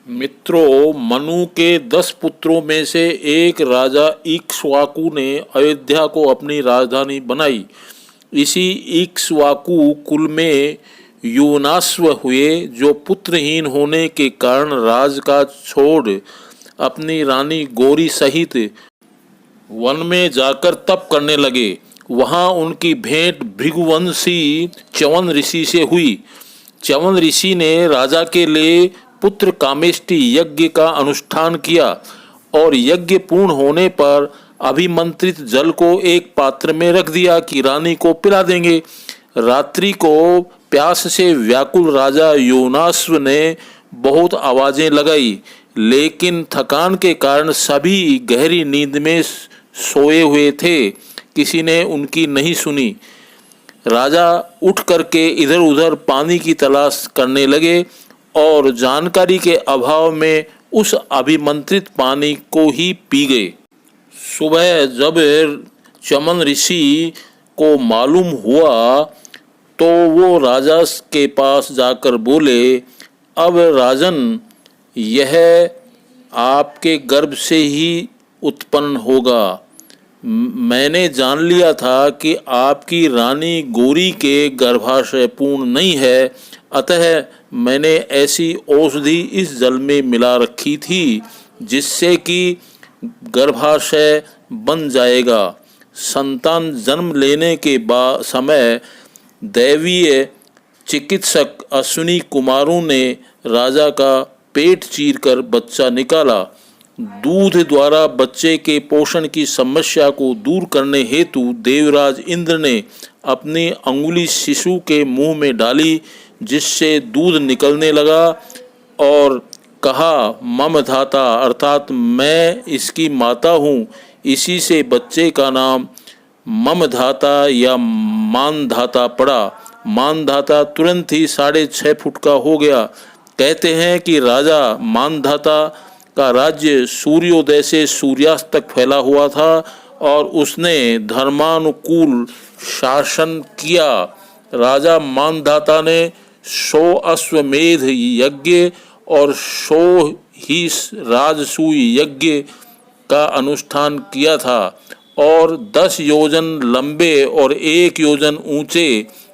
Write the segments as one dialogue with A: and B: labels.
A: मित्रों, मनु के 10 पुत्रों में से एक राजा इक्ष्वाकु ने अयोध्या को अपनी राजधानी बनाई। इसी इक्ष्वाकु कुल में युवनाश्व हुए, जो पुत्रहीन होने के कारण राजकाज छोड़ अपनी रानी गौरी सहित वन में जाकर तप करने लगे। वहां उनकी भेंट भृगुवंशी च्यवन ऋषि से हुई। च्यवन ऋषि ने राजा के लिए पुत्र कामेष्टि यज्ञ का अनुष्ठान किया और यज्ञ पूर्ण होने पर अभिमंत्रित जल को एक पात्र में रख दिया कि रानी को पिला देंगे। रात्रि को प्यास से व्याकुल राजा योनाश्व ने बहुत आवाजें लगाई, लेकिन थकान के कारण सभी गहरी नींद में सोए हुए थे। किसी ने उनकी नहीं सुनी। राजा उठ करके इधर उधर पानी की तलाश करने लगे और जानकारी के अभाव में उस अभिमंत्रित पानी को ही पी गए। सुबह जब च्यवन ऋषि को मालूम हुआ तो वो राजा के पास जाकर बोले, अब राजन, यह आपके गर्भ से ही उत्पन्न होगा। मैंने जान लिया था कि आपकी रानी गौरी के गर्भाशय पूर्ण नहीं है, अतः मैंने ऐसी औषधि इस जल में मिला रखी थी जिससे कि गर्भाशय बन जाएगा। संतान जन्म लेने के समय दैवीय चिकित्सक अश्विनी कुमारों ने राजा का पेट चीरकर बच्चा निकाला। दूध द्वारा बच्चे के पोषण की समस्या को दूर करने हेतु देवराज इंद्र ने अपनी अंगुली शिशु के मुंह में डाली, जिससे दूध निकलने लगा और कहा, मम धाता, अर्थात मैं इसकी माता हूँ। इसी से बच्चे का नाम मम धाता या मानधाता पड़ा। मानधाता तुरंत ही 6.5 फुट का हो गया। कहते हैं कि राजा मानधाता का राज्य सूर्योदय से सूर्यास्त तक फैला हुआ था और उसने धर्मानुकूल शासन किया। राजा मानधाता ने 100 अश्वमेध यज्ञ और 100 ही राजसूय यज्ञ का अनुष्ठान किया था और 10 योजन लंबे और 1 योजन ऊंचे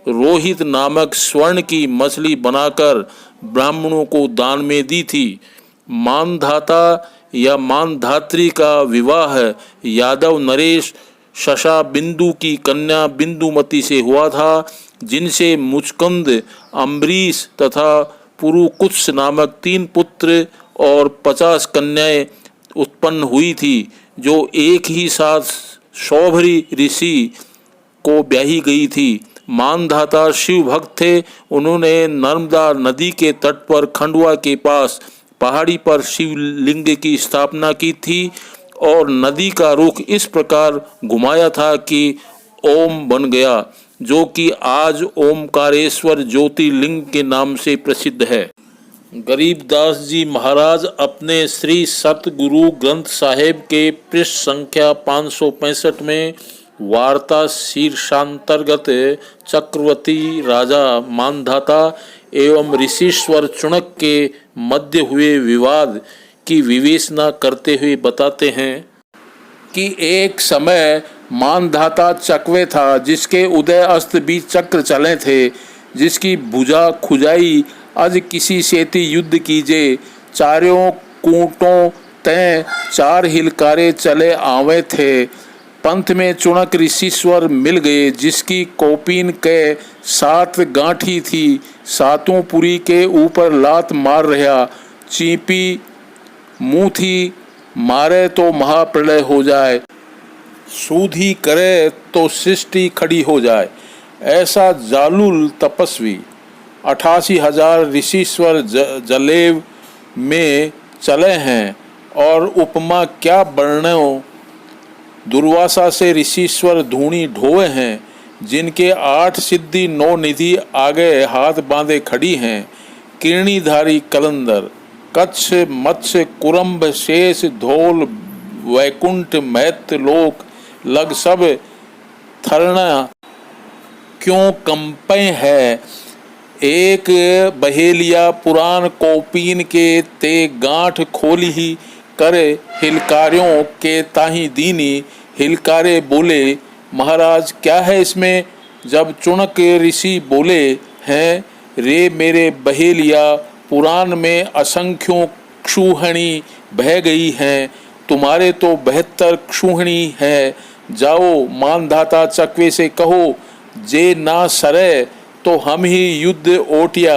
A: रोहित नामक स्वर्ण की मछली बनाकर ब्राह्मणों को दान में दी थी। मानधाता या मानधात्री का विवाह यादव नरेश शशा बिंदु की कन्या बिंदुमती से हुआ था, जिनसे मुचकुंद, अम्बरीश तथा पुरुकुत्स नामक 3 पुत्र और 50 कन्याएं उत्पन्न हुई थी, जो एक ही साथ शौभरी ऋषि को ब्याही गई थी। मानधाता शिव भक्त थे। उन्होंने नर्मदा नदी के तट पर खंडवा के पास पहाड़ी पर शिवलिंग की स्थापना की थी और नदी का रुख इस प्रकार घुमाया था कि ओम बन गया, जो कि आज ओमकारेश्वर ज्योतिर्लिंग के नाम से प्रसिद्ध है। गरीबदास जी महाराज अपने श्री सतगुरु ग्रंथ साहिब के पृष्ठ संख्या 565 में वार्ता शीर्षांतर्गत चक्रवर्ती राजा मानधाता एवं ऋषिश्वर चुणक के मध्य हुए विवाद की विवेचना करते हुए बताते हैं कि एक समय मानधाता चकवे था, जिसके उदय अस्त बीच चक्र चले थे, जिसकी भुजा खुजाई अज किसी सेति युद्ध कीजे, चारों कूटों तय 4 हिलकारे चले आवे थे। पंथ में चुणक ऋषिश्वर मिल गए, जिसकी कौपीन के 7 गांठी थी। 7 पुरी के ऊपर लात मार रहा, चीपी मुँह थी, मारे तो महाप्रलय हो जाए, सूधी करे तो सृष्टि खड़ी हो जाए। ऐसा जालूल तपस्वी 88,000 ऋषिश्वर जलेब में चले हैं और उपमा क्या वर्णो। दुर्वासा से ऋषिश्वर धूणी ढोए हैं, जिनके 8 सिद्धि 9 निधि आगे हाथ बांधे खड़ी हैं। किरणीधारी कलंदर, कच्छ, मत्स्य, कुरम्भ, शेष, धोल, वैकुंठ, मैत्र लोक लग सब थरना क्यों कंपे है। एक बहेलिया पुराण कौपीन के ते गांठ खोली ही करे हिलकारियों के ताही दीनी। हिलकारे बोले, महाराज क्या है इसमें? जब चुनक ऋषि बोले हैं, रे मेरे बहेलिया, पुराण में असंख्यों क्षूहणी बह गई हैं, तुम्हारे तो 72 क्षूहणी है। जाओ मानधाता चकवे से कहो, जे ना सरे तो हम ही युद्ध ओटिया।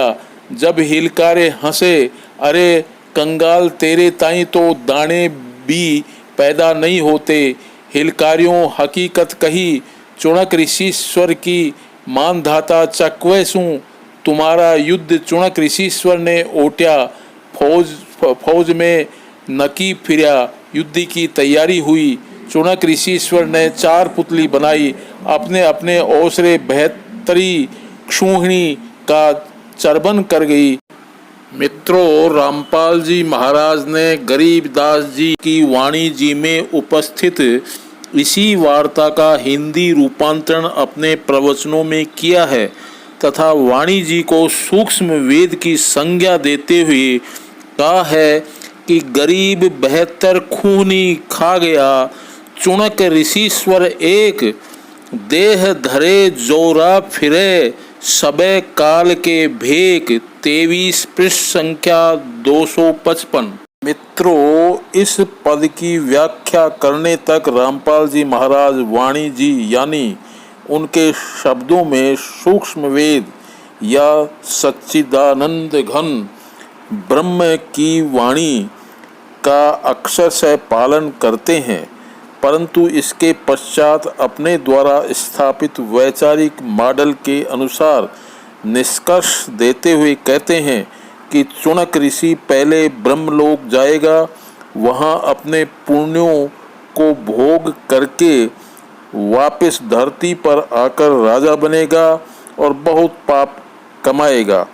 A: जब हिलकारे हंसे, अरे कंगाल, तेरे ताई तो दाने भी पैदा नहीं होते। हिलकारियों हकीकत कही, चुणक ऋषिश्वर की। मानधाता चकवेसु, तुम्हारा युद्ध चुणक ऋषिश्वर ने ओट्या। फौज में नकी फिरा, युद्ध की तैयारी हुई। चुणक ऋषिश्वर ने 4 पुतली बनाई, अपने अपने ओसरे 72 क्षूहिणी का चर्बन कर गई। मित्रों, रामपाल जी महाराज ने गरीबदास जी की वाणी जी में उपस्थित इसी वार्ता का हिंदी रूपांतरण अपने प्रवचनों में किया है तथा वाणी जी को सूक्ष्म वेद की संज्ञा देते हुए कहा है कि गरीब 72 खूनी खा गया, चुणक ऋषिश्वर एक, देह धरे जोरा फिरे, सबे काल के भेक। 23 पृष्ठ संख्या 255। मित्रों, इस पद की व्याख्या करने तक रामपाल जी महाराज वाणी जी यानी उनके शब्दों में सूक्ष्म वेद या सच्चिदानंद घन ब्रह्म की वाणी का अक्षर से पालन करते हैं, परंतु इसके पश्चात अपने द्वारा स्थापित वैचारिक मॉडल के अनुसार निष्कर्ष देते हुए कहते हैं कि चुणक ऋषि पहले ब्रह्मलोक जाएगा, वहाँ अपने पुण्यों को भोग करके वापस धरती पर आकर राजा बनेगा और बहुत पाप कमाएगा।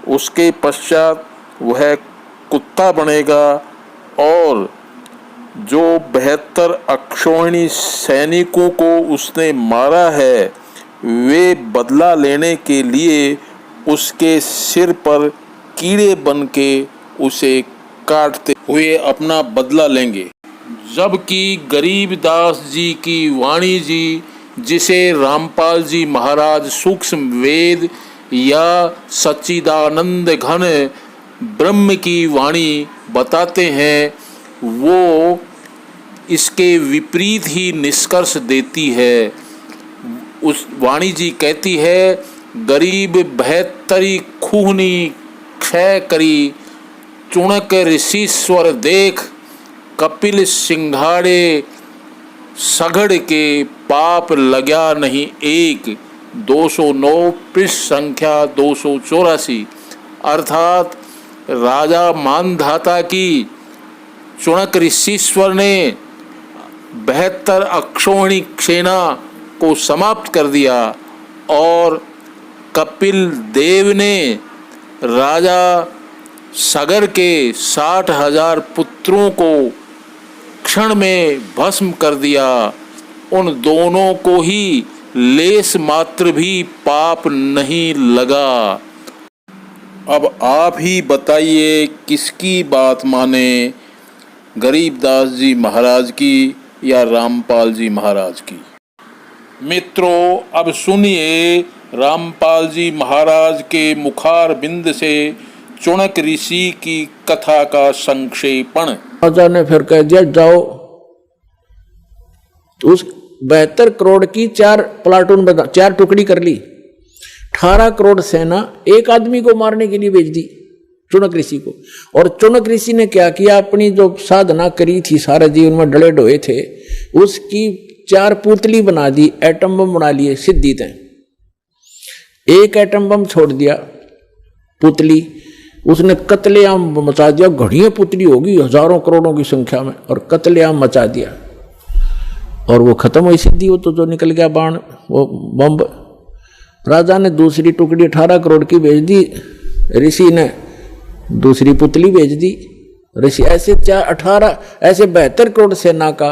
A: उसके पश्चात वह कुत्ता बनेगा और जो 72 अक्षौहिणी सैनिकों को उसने मारा है, वे बदला लेने के लिए उसके सिर पर कीड़े बन के उसे काटते हुए अपना बदला लेंगे। जबकि गरीबदास जी की वाणी जी, जिसे रामपाल जी महाराज सूक्ष्म वेद या सच्चिदानंद घन ब्रह्म की वाणी बताते हैं, वो इसके विपरीत ही निष्कर्ष देती है। उस वाणी जी कहती है, गरीब 72 खूनी क्षय करी, चुणक ऋषिश्वर देख, कपिल सिंघाड़े सगड़ के, पाप लग्या नहीं एक। 209 पृष्ठ संख्या 284। अर्थात राजा मानधाता की चुणक ऋषिश्वर ने 72 अक्षौहिणी सेना को समाप्त कर दिया और कपिल देव ने राजा सगर के 60,000 पुत्रों को क्षण में भस्म कर दिया। उन दोनों को ही लेस मात्र भी पाप नहीं लगा। अब आप ही बताइए किसकी बात माने, गरीबदास जी महाराज की या रामपाल जी महाराज की? मित्रों, अब सुनिए रामपाल जी महाराज के मुखार बिंद से चुणक ऋषि की कथा का संक्षेपण।
B: राजा ने फिर कह दिया, जाओ उस 72 करोड़ की 4 प्लाटून बना, 4 टुकड़ी कर ली। 18 करोड़ सेना एक आदमी को मारने के लिए भेज दी, चुणक ऋषि को। और चुणक ऋषि ने क्या किया, अपनी जो साधना करी थी, सारा जीवन में डले डोए थे, उसकी 4 पुतली बना दी, एटम बम बना लिए सिद्धि तय। एक एटम बम छोड़ दिया पुतली, उसने कत्लेआम मचा दिया। घड़ियां पुतली होगी हजारों करोड़ों की संख्या में, और कत्लेआम मचा दिया और वो खत्म हुई सिद्धि। वो तो जो निकल गया बाण, वो बम। राजा ने दूसरी टुकड़ी 18 करोड़ की भेज दी, ऋषि ने दूसरी पुतली भेज दी। ऋषि ऐसे 18 ऐसे 72 करोड़ सेना का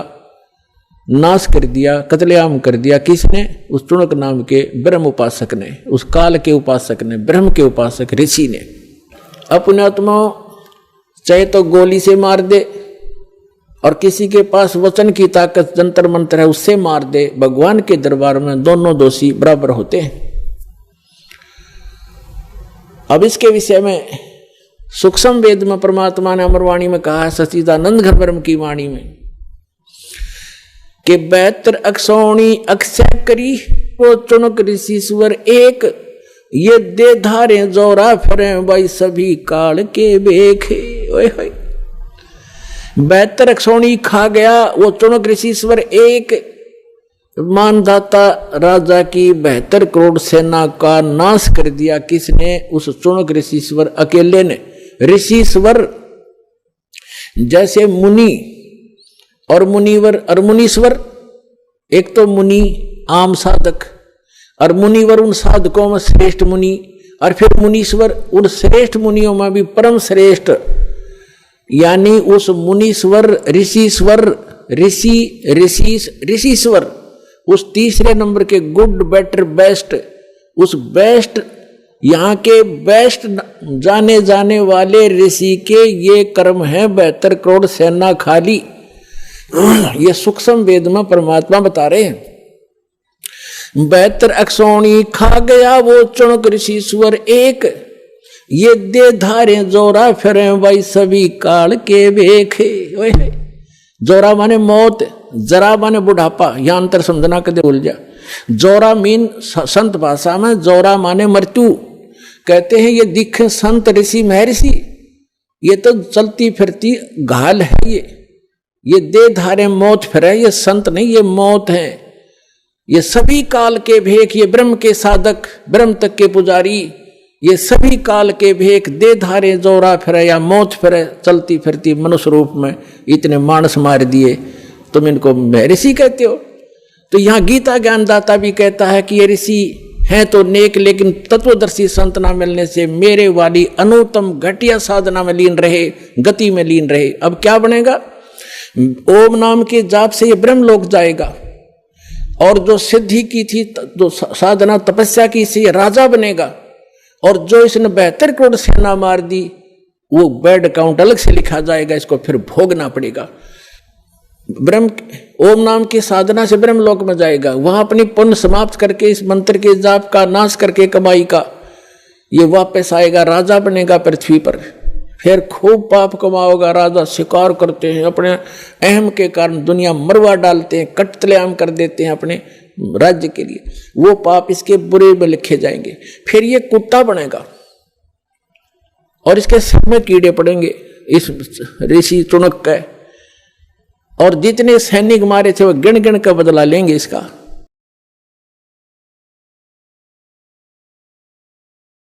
B: नाश कर दिया, कत्लेआम कर दिया। किसने? उस चुनक नाम के ब्रह्म उपासक ने, उस काल के उपासक ने, ब्रह्म के उपासक ऋषि ने। अपने आत्मा चाहे तो गोली से मार दे और किसी के पास वचन की ताकत जंतर मंत्र है उससे मार दे, भगवान के दरबार में दोनों दोषी बराबर होते हैं। अब इसके विषय में सूक्ष्म वेद में परमात्मा ने अमरवाणी में कहा है, सच्चिदानंद घन ब्रह्म की वाणी में, कि 72 अक्षौणी अक्षय करी वो चुनक ऋषिश्वर एक, ये दे धारे जोरा फिरे भाई सभी काल के बेखे। 72 अक्षौणी खा गया वो चुनक ऋषिश्वर एक, मानदाता राजा की 72 करोड़ सेना का नाश कर दिया। किसने? उस चुनक ऋषिश्वर अकेले ने। ऋषिश्वर जैसे मुनि और मुनिवर और मुनीश्वर, एक तो मुनि आम साधक और मुनिवर उन साधकों में श्रेष्ठ मुनि, और फिर मुनीश्वर उन श्रेष्ठ मुनियों में भी परम श्रेष्ठ, यानी उस मुनीश्वर ऋषिश्वर ऋषिश्वर उस तीसरे नंबर के गुड बेटर बेस्ट, उस बेस्ट यहाँ के बेस्ट जाने जाने वाले ऋषि के ये कर्म है 72 करोड़ सेना खाली। ये सूक्ष्म वेद में परमात्मा बता रहे हैं। 72 अक्षौणी खा गया वो चुनक ऋषिश्वर एक, ये दे धारे जोरा फिरे भाई सभी काल के बेखे। जोरा माने मौत, जरा माने बुढ़ापा, यह अंतर समझना कदे भूल जा। जोरा मीन संत भाषा में जोरा माने मृत्यु। कहते हैं ये दिखे संत ऋषि महर्षि, ये तो चलती फिरती घाल है, ये दे धारे मौत फिरे, ये संत नहीं, ये मौत है। ये सभी काल के भेख, ये ब्रह्म के साधक, ब्रह्म तक के पुजारी, ये सभी काल के भेख दे धारे जोरा फिरे या मौत फिरे, चलती फिरती मनुष्य रूप में इतने मानस मार दिए, तुम इनको महर्षि कहते हो। तो यहाँ गीता ज्ञानदाता भी कहता है कि ये ऋषि हैं तो नेक, लेकिन तत्वदर्शी संत ना मिलने से मेरे वाली अनुत्तम घटिया साधना में लीन रहे, गति में लीन रहे। अब क्या बनेगा? ओम नाम के जाप से ये ब्रह्म लोक जाएगा, और जो सिद्धि की थी, जो साधना तपस्या की, से ये राजा बनेगा। और जो इसने 72 करोड़ सेना मार दी, वो बैड अकाउंट अलग से लिखा जाएगा, इसको फिर भोगना पड़ेगा। ब्रह्म ओम नाम की साधना से ब्रह्म लोक में जाएगा, वहां अपनी पुण्य समाप्त करके इस मंत्र के जाप का नाश करके कमाई का ये वापस आएगा, राजा बनेगा पृथ्वी पर। फिर खूब पाप कमाओगा। राजा शिकार करते हैं, अपने अहम के कारण दुनिया मरवा डालते हैं, कत्लेआम कर देते हैं अपने राज्य के लिए, वो पाप इसके बुरे में लिखे जाएंगे। फिर ये कुत्ता बनेगा और इसके सिर में कीड़े पड़ेंगे इस ऋषि चुनक का, और जितने सैनिक मारे थे वो गिन गिन का बदला लेंगे इसका।